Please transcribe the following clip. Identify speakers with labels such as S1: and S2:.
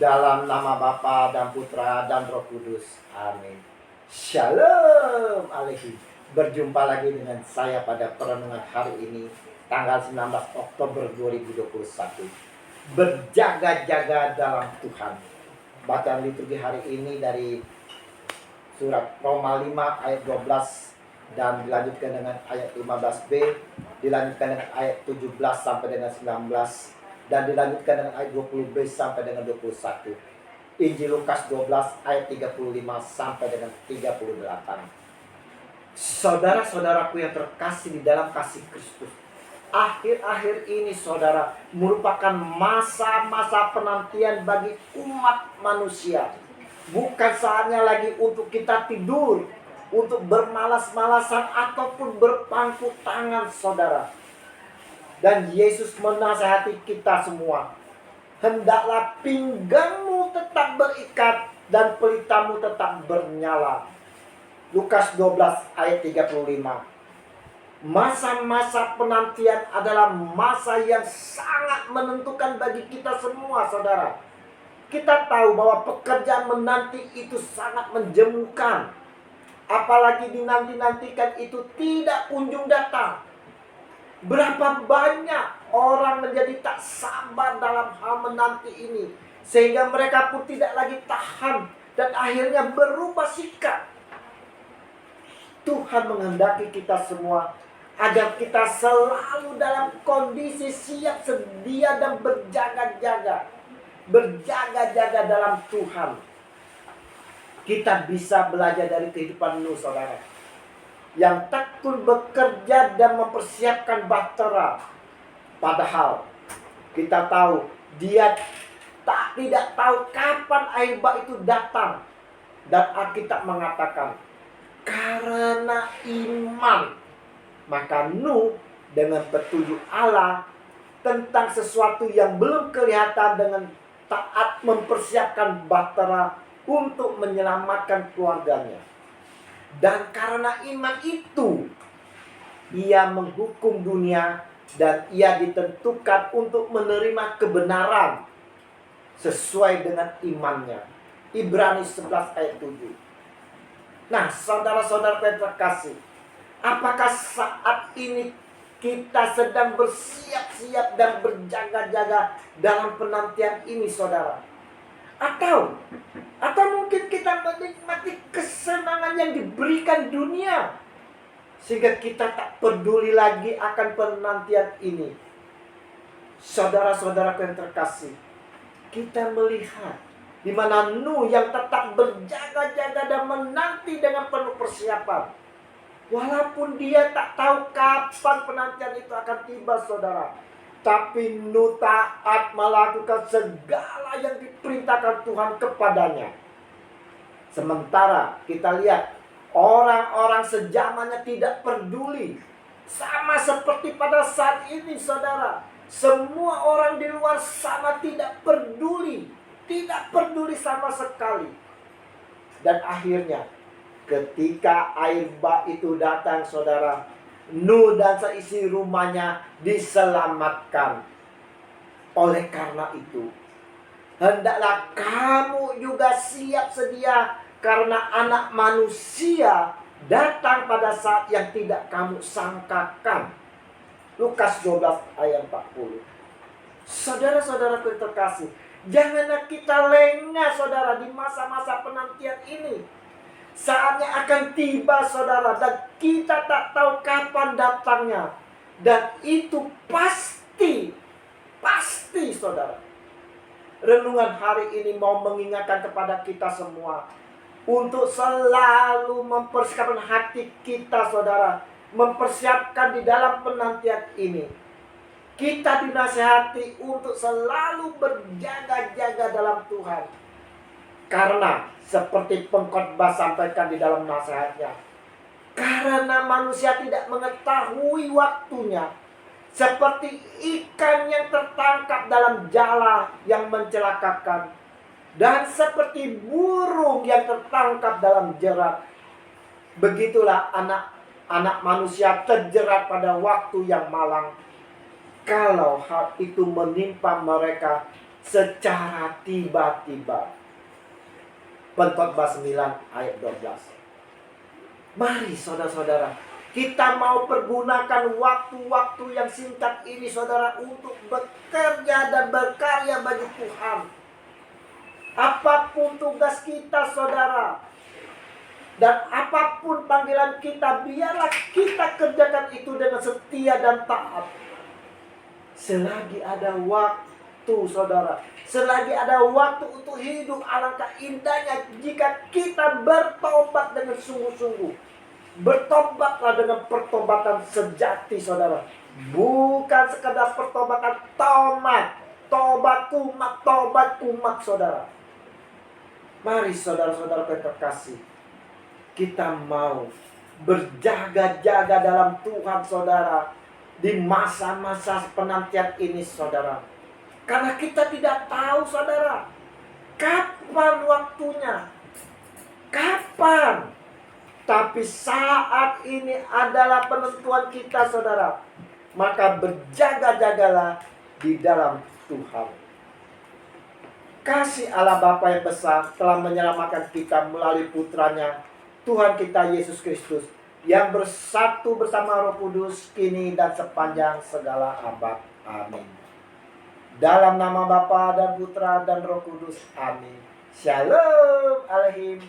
S1: Dalam nama Bapa dan Putra dan Roh Kudus. Amin. Shalom alaikum. Berjumpa lagi dengan saya pada perenungan hari ini, tanggal 19 Oktober 2021. Berjaga-jaga dalam Tuhan. Bacaan liturgi hari ini dari surat Roma 5 ayat 12 dan dilanjutkan dengan ayat 15b, dilanjutkan dengan ayat 17 sampai dengan 19, dan dilanjutkan dengan ayat 20b sampai dengan 21. Injil Lukas 12 ayat 35 sampai dengan 38. Saudara-saudaraku yang terkasih di dalam kasih Kristus, akhir-akhir ini saudara merupakan masa-masa penantian bagi umat manusia. Bukan saatnya lagi untuk kita tidur, untuk bermalas-malasan ataupun berpangku tangan saudara. Dan Yesus menasihati kita semua, hendaklah pinggangmu tetap berikat dan pelitamu tetap bernyala. Lukas 12 ayat 35. Masa-masa penantian adalah masa yang sangat menentukan bagi kita semua saudara. Kita tahu bahwa pekerjaan menanti itu sangat menjemukan. Apalagi dinanti-nantikan itu tidak kunjung datang. Berapa banyak orang menjadi tak sabar dalam hal menanti ini, sehingga mereka pun tidak lagi tahan dan akhirnya berubah sikap. Tuhan menghendaki kita semua agar kita selalu dalam kondisi siap sedia dan berjaga-jaga. Berjaga-jaga dalam Tuhan. Kita bisa belajar dari kehidupan Nuh saudara, yang tekun bekerja dan mempersiapkan bahtera. Padahal kita tahu dia tidak tahu kapan air bah itu datang. Dan Alkitab mengatakan, karena iman, maka Nuh dengan petunjuk Allah tentang sesuatu yang belum kelihatan dengan taat mempersiapkan bahtera untuk menyelamatkan keluarganya. Dan karena iman itu, ia menghukum dunia dan ia ditentukan untuk menerima kebenaran sesuai dengan imannya. Ibrani 11 ayat 7. Nah, saudara-saudara yang terkasih, apakah saat ini kita sedang bersiap-siap dan berjaga-jaga dalam penantian ini saudara? Atau mungkin kita menikmati kesenangan yang diberikan dunia, sehingga kita tak peduli lagi akan penantian ini. Saudara-saudara yang terkasih, kita melihat di mana Nuh yang tetap berjaga-jaga dan menanti dengan penuh persiapan. Walaupun dia tak tahu kapan penantian itu akan tiba saudara, tapi Nuh taat melakukan segala yang diperintahkan Tuhan kepadanya. Sementara kita lihat orang-orang sejamannya tidak peduli. Sama seperti pada saat ini saudara, semua orang di luar sana tidak peduli. Tidak peduli sama sekali. Dan akhirnya ketika air bah itu datang saudara, Nuh dan seisi rumahnya diselamatkan. Oleh karena itu, hendaklah kamu juga siap sedia, karena Anak Manusia datang pada saat yang tidak kamu sangkakan. Lukas 12 ayat 40. Saudara-saudara terkasih, janganlah kita lengah saudara di masa-masa penantian ini. Saatnya akan tiba saudara, dan kita tak tahu kapan datangnya. Dan itu pasti saudara. Renungan hari ini mau mengingatkan kepada kita semua untuk selalu mempersiapkan hati kita saudara, mempersiapkan di dalam penantian ini. Kita dinasihati untuk selalu berjaga-jaga dalam Tuhan. Karena seperti pengkhotbah sampaikan di dalam nasihatnya, karena manusia tidak mengetahui waktunya, seperti ikan yang tertangkap dalam jala yang mencelakakan, dan seperti burung yang tertangkap dalam jerat, begitulah anak manusia terjerat pada waktu yang malang. Kalau hal itu menimpa mereka, secara tiba-tiba. Pengkhotbah 9 ayat 12. Mari saudara-saudara, kita mau pergunakan waktu-waktu yang singkat ini saudara untuk bekerja dan berkarya bagi Tuhan. Apapun tugas kita saudara, dan apapun panggilan kita, biarlah kita kerjakan itu dengan setia dan taat. Selagi ada waktu saudara, selagi ada waktu untuk hidup, alangkah indahnya jika kita bertobat dengan sungguh-sungguh. Bertobatlah dengan pertobatan sejati saudara. Bukan sekadar pertobatan tobat kumat saudara. Mari saudara-saudara terkasih, kita mau berjaga-jaga dalam Tuhan saudara di masa-masa penantian ini saudara. Karena kita tidak tahu saudara kapan waktunya, kapan. Tapi saat ini adalah penentuan kita saudara. Maka berjaga-jagalah di dalam Tuhan. Kasih Allah Bapa yang besar telah menyelamatkan kita melalui putranya Tuhan kita Yesus Kristus, yang bersatu bersama Roh Kudus kini dan sepanjang segala abad. Amin. Dalam nama Bapa dan Putra dan Roh Kudus. Amin. Shalom Aleihim.